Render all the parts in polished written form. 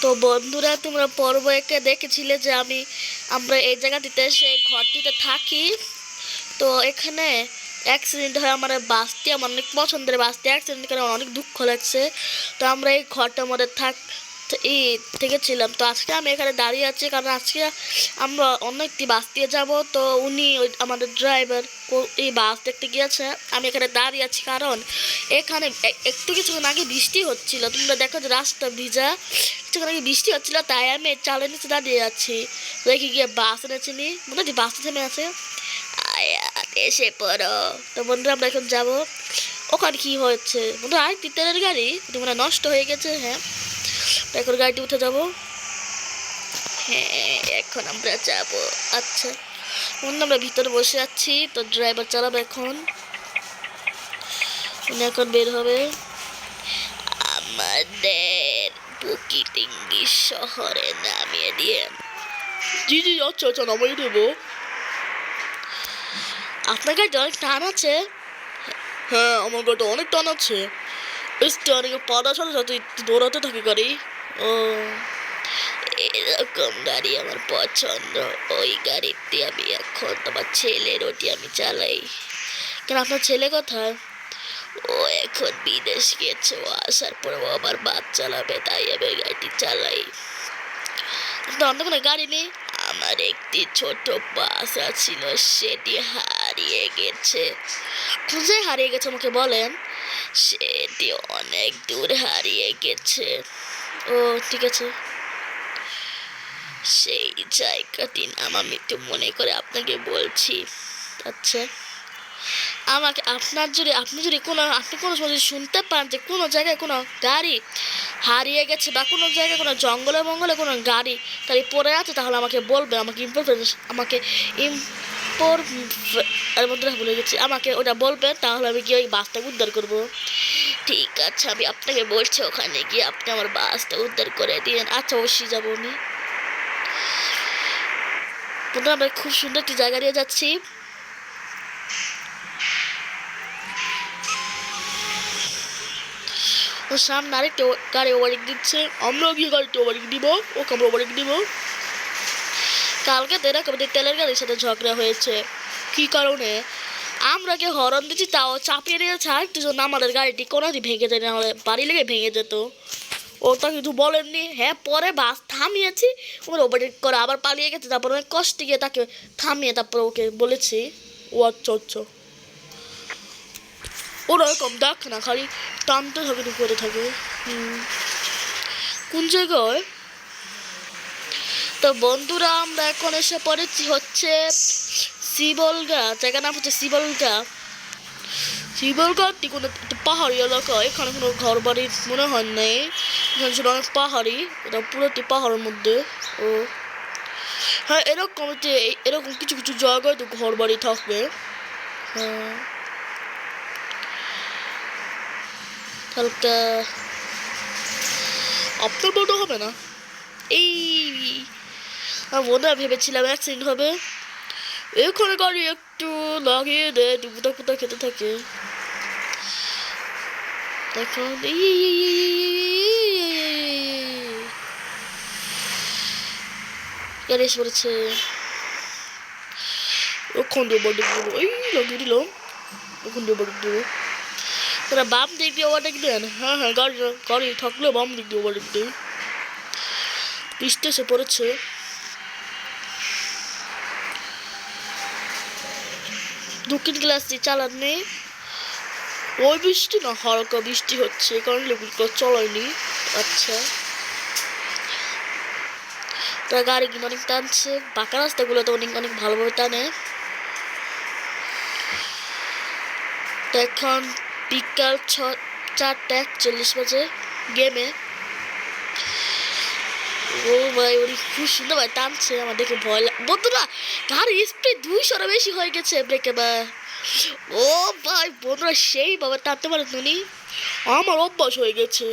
তো বন্ধুরা, তোমরা পর্ব একে দেখেছিলে যে আমরা এই জায়গাটিতে সেই ঘরটিতে থাকি। তো এখানে অ্যাক্সিডেন্ট হয় আমার বাসটি, আমার অনেক পছন্দের বাসটি অ্যাক্সিডেন্ট করে আমার অনেক দুঃখ লাগছে। তো আমরা এই ঘরটার মধ্যে থেকেছিলাম। তো আজকে আমি এখানে দাঁড়িয়ে আছি কারণ আজকে আমরা অন্য একটি বাস দিয়ে যাবো। তো উনি আমাদের ড্রাইভার এই বাস দেখতে গিয়েছে। আমি এখানে দাঁড়িয়ে আছি কারণ এখানে একটু কিছুক্ষণ আগে বৃষ্টি হচ্ছিল। তোমরা দেখো যে রাস্তা ভিজা, কিছুক্ষণ আগে বৃষ্টি হচ্ছিল, তাই আমি চালের নিচে দাঁড়িয়ে আছি। দেখি গিয়ে বাস এনেছিনি, মনে হচ্ছে বাসটা থেমে আছে। এসে পড়ো। তো বন্ধুরা, আমরা এখন যাবো। ওখানে কি হচ্ছে বন্ধু? আর তেলের গাড়ি তোমরা নষ্ট হয়ে গেছে। হ্যাঁ, এখন গাড়িতে উঠে যাবো। হ্যাঁ, এখন আমরা যাব। আচ্ছা বন্ধু, আমরা ভিতরে বসে আছি। তো ড্রাইভার চালাবে এখন, উনি এখন বের হবে আমাদের বুকিটিঙ্গি শহরে নামিয়ে দিয়ে। জি জি, আচ্ছা আচ্ছা, নামিয়ে দেবো। আপনার গাড়িটা অনেক টান আছে। হ্যাঁ, আমার গাড়িটা অনেক টান আছে। স্টারিং পাড়ার সাথে সাথে দৌড়াতে থাকে গাড়ি। ও, এরকম গাড়ি আমার পছন্দ। ওই গাড়িতে আমি এখন তোমার ছেলের ওটি আমি চালাই। কেন, আপনার ছেলে কোথায়? ও এখন বিদেশ গেছে, ও আসার পর ও আমার বাস চালাবে, তাই আমি গাড়িটি চালাই। আপনার অন্য কোনো গাড়ি নেই? আমার একটি ছোট বাস ছিল, সেটি হারিয়ে গেছে। কোথায় হারিয়ে গেছে আমাকে বলেন? সেটি অনেক দূর হারিয়ে গেছে। ও ঠিক আছে, সেই জায়গাটির নাম আমি একটু মনে করে আপনাকে বলছি। আচ্ছা, আমাকে আপনি যদি কোনো সময় শুনতে পান যে কোনো জায়গায় কোনো গাড়ি হারিয়ে গেছে বা কোনো জায়গায় কোনো জঙ্গলে মঙ্গলে কোনো গাড়ি পড়ে আছে, তাহলে আমাকে বলবেন। ভুলে গেছি, আমাকে ওটা বলবেন, তাহলে আমি গিয়ে ওই বাসটাকে উদ্ধার করবো। ঠিক আছে, আমি আপনাকে বলছি, ওখানে গিয়ে আপনি আমার বাসটা উদ্ধার করে দিন। আচ্ছা, অবশ্যই যাবো আমি। আমরা খুব সুন্দর একটি জায়গা দিয়ে যাচ্ছি। সামনে আরেকটা গাড়ি ওভারটেক দিচ্ছে, আমরা গিয়ে গাড়িটা ওভারটেক দিব। ওকে আমরা ওভারটেক দিব। কালকে এরকম তেলের গাড়ির সাথে ঝগড়া হয়েছে। কি কারণে? আমরা কে হরন দিচ্ছি, তাও চাপিয়ে দিয়েছে আরেকটু জন্য। আমাদের গাড়িটি কোনোদিন ভেঙে যায়, না হলে বাড়ি লেগে ভেঙে যেত। ওটা কিছু বলেননি। হ্যাঁ, পরে বাস থামিয়েছি, ওরা ওভারটেক করে আবার পালিয়ে গেছে। তারপর অনেক কষ্টে গিয়ে তাকে থামিয়ে তারপর ওকে বলেছি। ও আচ্ছা আচ্ছা, ওরকম দেখ না, খালি টানতে থাকে, করে থাকে। কোন জায়গায়? তো বন্ধুরা, আমরা এখন এসে পড়েছি হচ্ছে শিবলগা। জায়গার নাম হচ্ছে শিবলগা। শিবলগাটি কোনো একটি পাহাড়ি এলাকা। এখানে কোনো ঘর বাড়ি মনে হয় নেই। এখানে ছিল অনেক পাহাড়ি, এটা পুরোটি পাহাড়ের মধ্যে। ও হ্যাঁ, এরকম কিছু কিছু জায়গায় তো ঘর বাড়ি থাকবে। হ্যাঁ, হালকা আপনার বড় হবে না। এই মনে হয় ভেবেছিলাম অ্যাক্সিডেন্ট হবে। এখানে গাড়ি একটু লাগিয়ে দেয়, ডুবুটা পুতা খেতে থাকে। এখন গাড়ি এসে পড়েছে। ওখান দিয়ে ওভারটেক দেবো। এই লাগিয়ে দিলাম, ওখান দিয়ে ওভারটেক দেবো। তারা বাম দিক দিয়ে ওভারটেক দেন। হ্যাঁ হ্যাঁ, গাড়ি থাকলে বাম দিক দিয়ে ওভারটেক দেয়। বৃষ্টি এসে পড়েছে। দক্ষিণ গ্লাস দিয়ে চালান নেই। ওই বৃষ্টি না, হালকা বৃষ্টি হচ্ছে, কারণ লেবুটা চলায়নি। আচ্ছা, তারা গাড়ি কিন্তু অনেক টানছে, পাকা রাস্তাগুলো তো অনেক অনেক ভালোভাবে টানে। তো এখন বিকাল 4:41 বাজে। গেমে ও ভাই, উনি খুব সুন্দর ভাই টানছে, আমার দেখে ভয় বন্ধুরা, গাড়ির স্পিড 200 বেশি হয়ে গেছে ব্রেকে বা। ও ভাই বন্ধুরা, সেই বাবা টানতে পারেন উনি। আমার অভ্যাস হয়ে গেছে।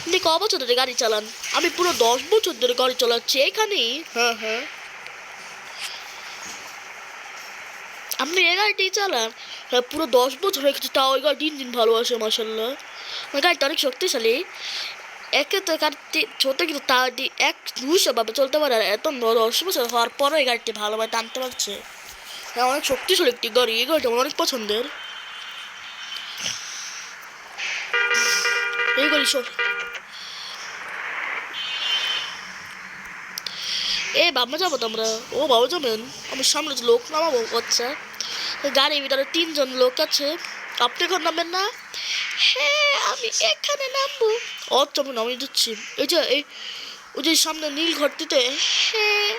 আপনি ক বছর ধরে গাড়ি চালান? আমি পুরো 10 বছর ধরে গাড়ি চালাচ্ছি এখানেই। হ্যাঁ হ্যাঁ, আপনি এই গাড়িটাই চালান? হ্যাঁ, পুরো 10 বছর হয়ে গেছে, তাও ওই গাড়ির ইঞ্জিন ভালো আছে মাসাল্লাহ। ওই গাড়িটা অনেক শক্তিশালী। একে তো গাড়িটি ছোট কিন্তু তাড়াতাড়ি 100-200 ভাবে চলতে পারে, আর এত 10 বছর হওয়ার পরও এই গাড়িটি ভালোভাবে টানতে পারছে। হ্যাঁ, অনেক শক্তিশালী একটি গাড়ি, এই গাড়িটা আমার অনেক পছন্দের। এই গাড়ি বাবা যাবো তো আমরা। ও বাবা যাবেন, আমি সামনে যে লোক নামাবো। আচ্ছা, গাড়ির ভিতরে 3জন লোক আছে, আপনি এখন নামবেন না? হ্যাঁ, আমি এখানে নামবো। আচ্ছা, আমি নামিয়ে দিচ্ছি। এই যে ওই যে সামনে নীল ঘরটিতে। হ্যাঁ,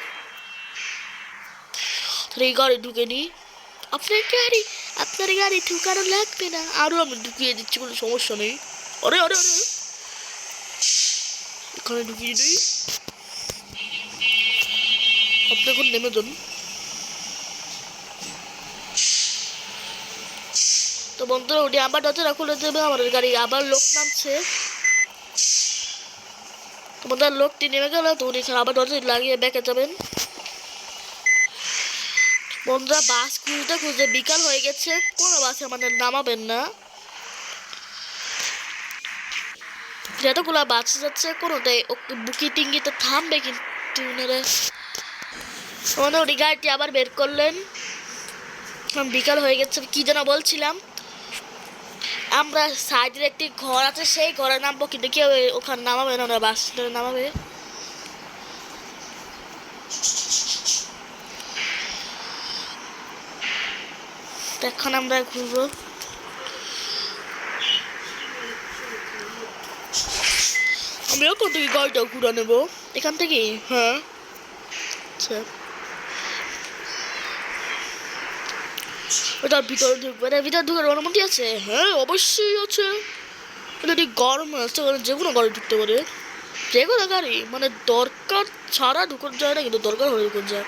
এই গাড়ি ঢুকে নি। আপনার গাড়ি ঢুকানো লাগবে না, আরো আমি ঢুকিয়ে দিচ্ছি, কোনো সমস্যা নেই। আরে আরে আরে, এখানে ঢুকিয়ে দিই। আপনি এখন নেমে যান। তো বন্ধুরা, উনি আবার দরজা খুলে দেবে, আমাদের গাড়ি আবার লোক নামছে। তো বন্ধুরা, লোকটি নেমে গেল, তো উনি আবার দরজা লাগিয়ে ব্যাকে যাবেন। বন্ধুরা, বাস খুঁজতে খুঁজতে বিকাল হয়ে গেছে, কোনো বাসে আমাদের নামাবেন না। যতগুলো বাস যাচ্ছে কোনোটাই বুকি টিঙ্গিতে থামবে, কিন্তু উনি গাড়িটি আবার বের করলেন। বিকাল হয়ে গেছে, কি যেন বলছিলাম। আমরা সাইডের একটি ঘর আছে, সেই ঘরে নামবো, কিন্তু কেউ ওখানে নামাবে না, ওরা বাস নামাবে। এখন আমরা ঘুরবো। আমি এখন থেকে গাড়িটা ঘুরে নেবো এখান থেকে। হ্যাঁ, আচ্ছা, ওটার ভিতরে ঢুকবে, ভিতরে ঢুকার অনুমতি আছে? হ্যাঁ, অবশ্যই আছে। এটা ঠিক গরম আছে, যে কোনো গাড়ি ঢুকতে পারে, যে কোনো গাড়ি, মানে দরকার ছাড়া ঢুকতে যায় না, কিন্তু দরকার হলে ঢুকতে যায়।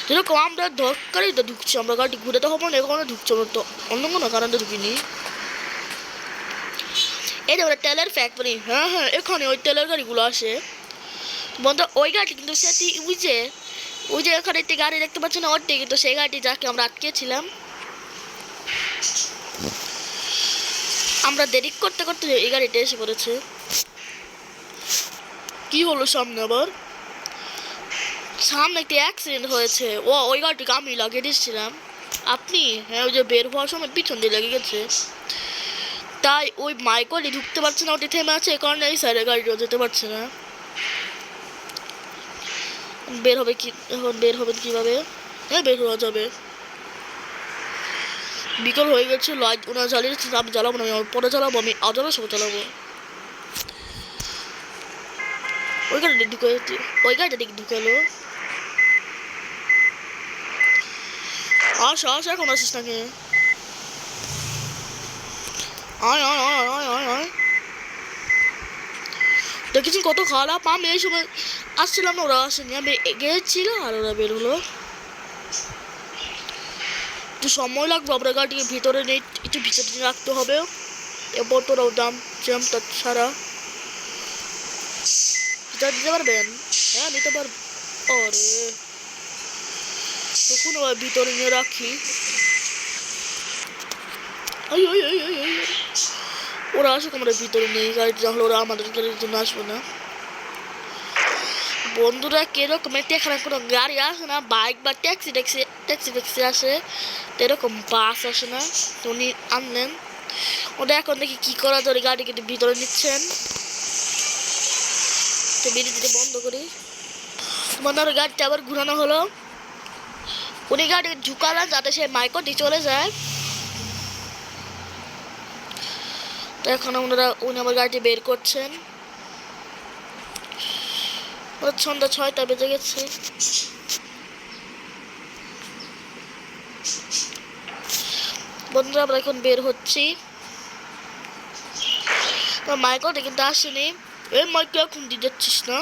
যেরকম আমরা দরকারই তো ঢুকছি, আমরা গাড়িটি ঘুরে তো হবো না, এখানে ঢুকছি আমরা, তো অন্য কোনো কারণে ঢুকিনি। এই যে তেলের ফ্যাক্টরি, হ্যাঁ হ্যাঁ, এখানে ওই তেলের গাড়িগুলো আসে। বন্ধু, ওই গাড়ি কিন্তু সেটি ওই যে এখানে একটি গাড়ি দেখতে পাচ্ছি না, ওইটি কিন্তু সেই গাড়িটি যাকে আমরা আটকেছিলাম। আমরা দেরি করতে করতে এই গাড়িটা এসে পড়েছে। কি হলো সামনে আবার? সামনে একটি অ্যাক্সিডেন্ট হয়েছে। ওই গাড়িটিকে আমি লাগিয়ে দিচ্ছিলাম। আপনি? হ্যাঁ, ওই যে বের হওয়ার সময় পিছন দিয়ে লেগে গেছে, তাই ওই মাইকলি ঢুকতে পারছে না, ওটি থেমে আছে, এই কারণে এই সাইডে গাড়িটা যেতে পারছে না। বের হবে কি এখন? বের হবেন কিভাবে? হ্যাঁ, বের হওয়া যাবে। বিকল হয়ে গেছে, লাইট ওনার জ্বালিয়ে আমি জ্বালাবো না, আমি পরে জ্বালাবো, আমি আজানোর সময় জ্বালাবো। ওই গাড়িটা দিকে ঢুকালো। আস এখন আসিস নাকি? আয় আয় আয় আয় আয় আয়, দেখেছি কত খারাপ। আমি এই সময় আসছিলাম না, ওরা আসেনি, আমি গিয়েছিল আর ওরা বেরোলো। একটু সময় লাগবে, আমরা গাড়িকে ভিতরে নেই, একটু ভিতরে রাখতে হবে। এরপর তোরাও জ্যামটা ছাড়া দিতে পারবেন? হ্যাঁ, নিতে পারবো। আরে তখন আবার ভিতরে নিয়ে রাখি। ওরা আসুক, আমরা ভিতরে নেই গাড়ি, তাহলে ওরা আমাদের গাড়ির জন্য আসবে না। বন্ধুরা, কিরকম এখানে কোনো গাড়ি আসে না, বাইক বা ট্যাক্সি আসে, এরকম বাস আসে না। তো উনি আনলেন, ওটা এখন দেখি কি করা যায়। গাড়ি কিন্তু ভিতরে নিচ্ছেন, তো বিদ্যুৎ বন্ধ করি। তোমার গাড়িটা আবার ঘুরানো হলো, উনি গাড়ি ঝুঁকালেন যাতে সে মাইকটি চলে যায়। তো এখন উনি আমার গাড়িটি বের করছেন। সন্ধ্যা 6টা বেজে গেছে। বন্ধুরা, আমরা এখন বের হচ্ছি। মাইকটি কিন্তু আসেনি। এই মাইক এখন দিয়ে যাচ্ছিস না?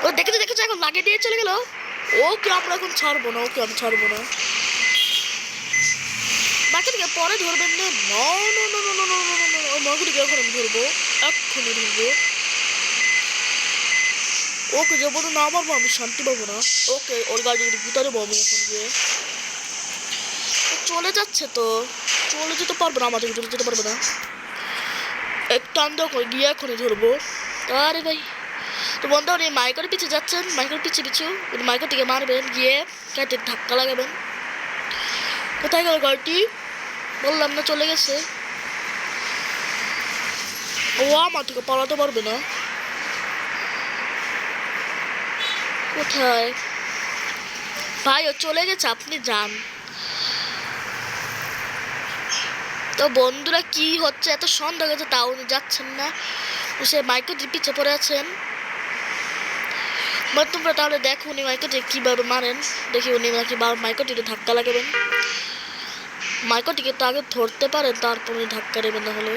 ও দেখেছে এখন লাগিয়ে দিয়ে চলে গেল। ওকে আমরা এখন ছাড়বো না, ওকে আমি ছাড়বো না। মাইকটিকে পরে ধরবেন না, ওই মাইকটিকে এখন আমি ধরবো, এক্ষুনি ধরবো। ওকে যে বলতো না পারবো, আমি শান্তি পাবো না। ওকে, ওর গাড়ির ভিতরে আমি এখন গিয়ে চলে যাচ্ছে, তো চলে যেতে পারবো না, আমাদের ভিতরে যেতে পারবো না। এক টান দেখো গিয়ে এখনই ধরবো। আরে ভাই, তো বন্ধু উনি মাইকের পিছে যাচ্ছেন, মাইকের পিছে পিছু উনি মাইকের দিকে মারবেন, গিয়ে গাড়িতে ধাক্কা লাগাবেন। কোথায় গেল গাড়িটি? বললাম না চলে গেছে। ও আমার থেকে পালাতে পারবে না। কোথায় ভাই? ও চলে গেছে, আপনি যান। তো বন্ধুরা কি হচ্ছে, এত সন্দেহ গেছে তাও উনি যাচ্ছেন না, সে মাইকের পিছে পড়ে আছেন। বা তোমরা তাহলে দেখো উনি মাইকেটে কীভাবে মারেন, দেখি উনি নাকি মাইকেটিতে ধাক্কা লাগাবেন। মাইকেটিকে তো আগে ধরতে পারেন, তারপর উনি ধাক্কা দেবেন। না হলে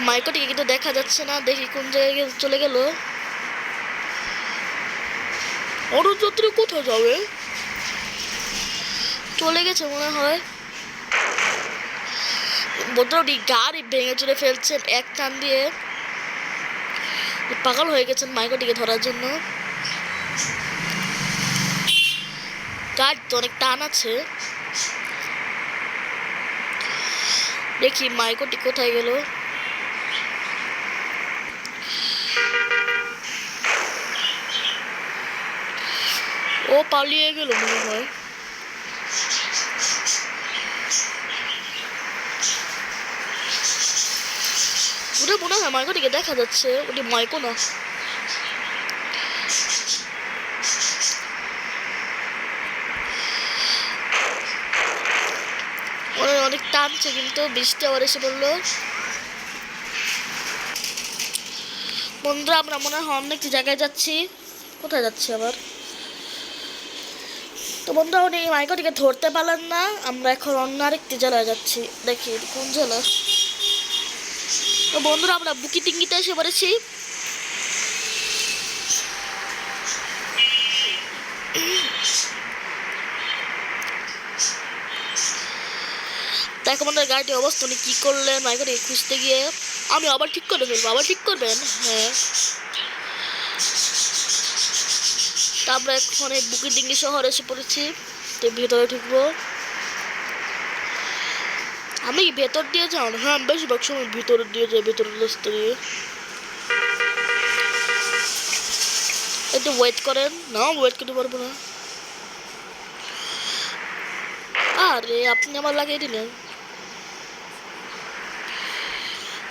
মাইকেটিকে কিন্তু দেখা যাচ্ছে না, দেখি কোন জায়গায় চলে গেল। অরুণ যাত্রী কোথায় যাবে? চলে গেছে মনে হয়। বন্ধুরা গাড়ি ভেঙে চলে ফেলছেন এক টান দিয়ে, পাগল হয়ে গেছেন মাইকটিকে ধরার জন্য। গাড়ি তো অনেক টান আছে, দেখি মাইকটি কোথায় গেল। ও পালিয়ে গেল মনে হয়। ওটা মনে হয় মাইকটিকে দেখা যাচ্ছে, ওটি মাইকো না। অনেক টানছে কিন্তু বৃষ্টি আবার এসে পড়লো। বন্ধুরা আমরা মনে হয় অন্য একটি জায়গায় যাচ্ছি। কোথায় যাচ্ছি আবার? তো বন্ধুরা উনি মাইকটিকে ধরতে পারলেন না, আমরা এখন অন্য আরেকটি জেলায় যাচ্ছি, দেখি কোন জেলা। তো বন্ধুরা আমরা বুকিটিঙ্গিতে এসে পড়েছি। দেখো আমাদের গাড়িটির অবস্থা উনি কী করলেন মাইকটিকে খুঁজতে গিয়ে। আমি আবার ঠিক করে ফেলবো, আবার ঠিক করবেন? হ্যাঁ। তা আমরা এখন এই বুকিটিঙ্গি শহরে এসে পড়েছি, তো ভেতরে ঢুকবো। আমি কি ভেতর দিয়ে যাও? হ্যাঁ আমি বেশিরভাগ সময় ভিতর দিয়ে যাই, ভেতরের রাস্তা দিয়ে। একটু ওয়েট করেন। না ওয়েট করতে পারবো না। আরে আপনি আমার লাগিয়ে দিলেন।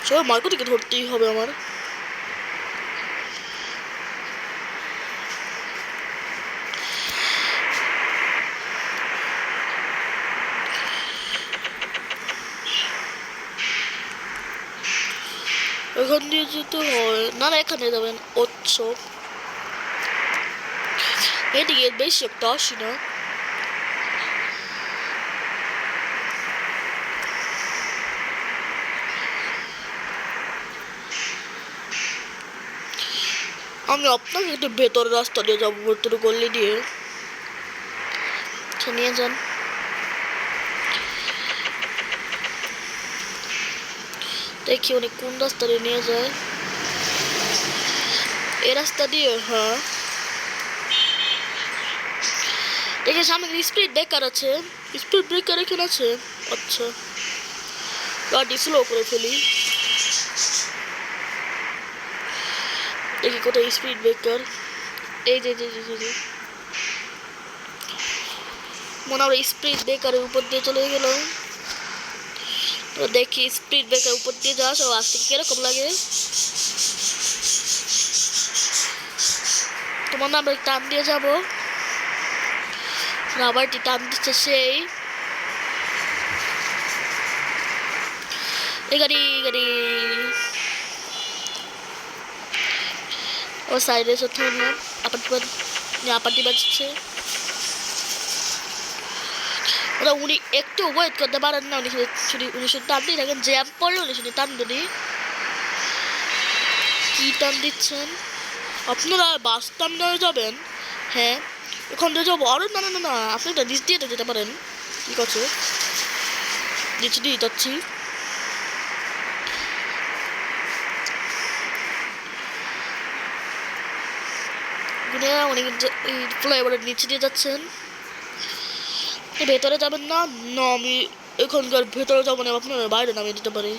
সবাই মাইকটিকে ধরতেই হবে আমার। এখান দিয়ে যেতে হয় না? না এখানে যাবেন। উৎসব এদিকে বেশি একটা আসি না। আমি আপনাকে একটু ভেতরের রাস্তা দিয়ে যাবো, ভেতরে গলি দিয়ে। নিয়ে যান। দেখি উনি কোন রাস্তা দিয়ে নিয়ে যায়। এই রাস্তা দিয়ে। হ্যাঁ দেখি সামনে স্পিড ব্রেকার আছে, স্পিড ব্রেকার এখানে আছে। আচ্ছা গাড়ি স্লো করে ফেলি, দেখি কোথায় স্পিড ব্রেকার। এই যে মনে হয় স্পিড ব্রেকারের উপর দিয়ে চলে গেলাম। তো দেখি স্পিড ব্রেকার উপর দিয়ে যাওয়া সব আসতে কিরকম লাগে। তোমার না আমরা টান দিয়ে যাবো, রাবারটি টান দিচ্ছে সেই। এই গাড়ি ও সাইডে এসে থামলাম। আপাটি বাজছে। ওরা উনি একটু ওয়েট করতে পারেন না, উনি শুধু টানতেই থাকেন। জ্যাম পড়লে উনি শুধু টানবেনি। কি টান দিচ্ছেন আপনারা? বাস টার্মিনালে যাবেন? হ্যাঁ ওখান দিয়ে যাবো। আরে না না না না, আপনি একটা নিচ দিয়ে তো যেতে পারেন। ঠিক আছে নিচে দিয়ে যাচ্ছি। উনি ফ্লাইওভারের নিচে দিয়ে যাচ্ছেন। ভেতরে যাবেন না? না, আমি এখানকার ভেতরে যাবো না, আপনারা বাইরে নামিয়ে দিতে পারি।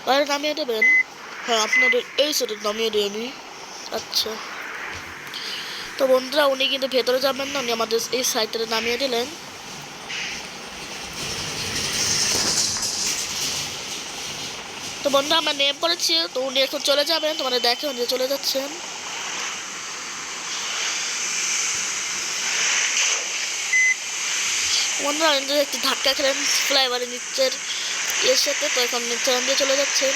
বাইরে নামিয়ে দেবেন? হ্যাঁ, আপনাদের এই সাইডে নামিয়ে দিই আমি। আচ্ছা, তো বন্ধুরা উনি কিন্তু ভেতরে যাবেন না, উনি আমাদের এই সাইডটাতে নামিয়ে দিলেন। তো বন্ধুরা আমরা নেম করেছি, তো উনি এখন চলে যাবেন, তোমাদের দেখে উনি চলে যাচ্ছেন। বন্ধুরা একটু ধাক্কা খেলেন ফ্লাইওভারের নিচের ইয়ের সাথে, তো এখন নিচে দিয়ে চলে যাচ্ছেন।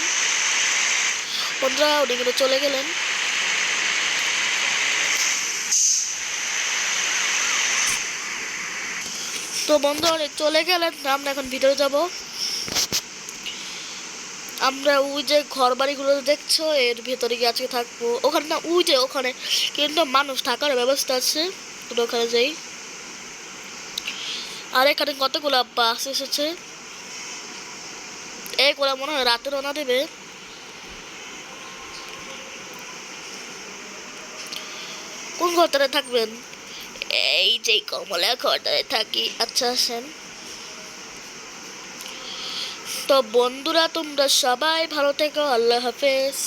বন্ধুরা উনি কিন্তু চলে গেলেন। তো বন্ধুরা উনি চলে গেলেন, আমরা এখন ভিতরে যাব। আমরা ওই যে ঘর বাড়িগুলো দেখছো এর ভেতরে গিয়ে আজকে থাকবো। ওখানে না, ওই যে ওখানে কিন্তু মানুষ থাকার ব্যবস্থা আছে, তো ওখানে যাই। আর এখানে কতগুলো বাস এসেছে, এগুলা মনে হয় রাতে রওনা দেবে। কোন ঘরটাতে থাকবেন? এই যে কমলা ঘরটাতে থাকি। আচ্ছা আসেন। তো বন্ধুরা তোমরা সবাই ভালো থেকো, আল্লাহ হাফেজ।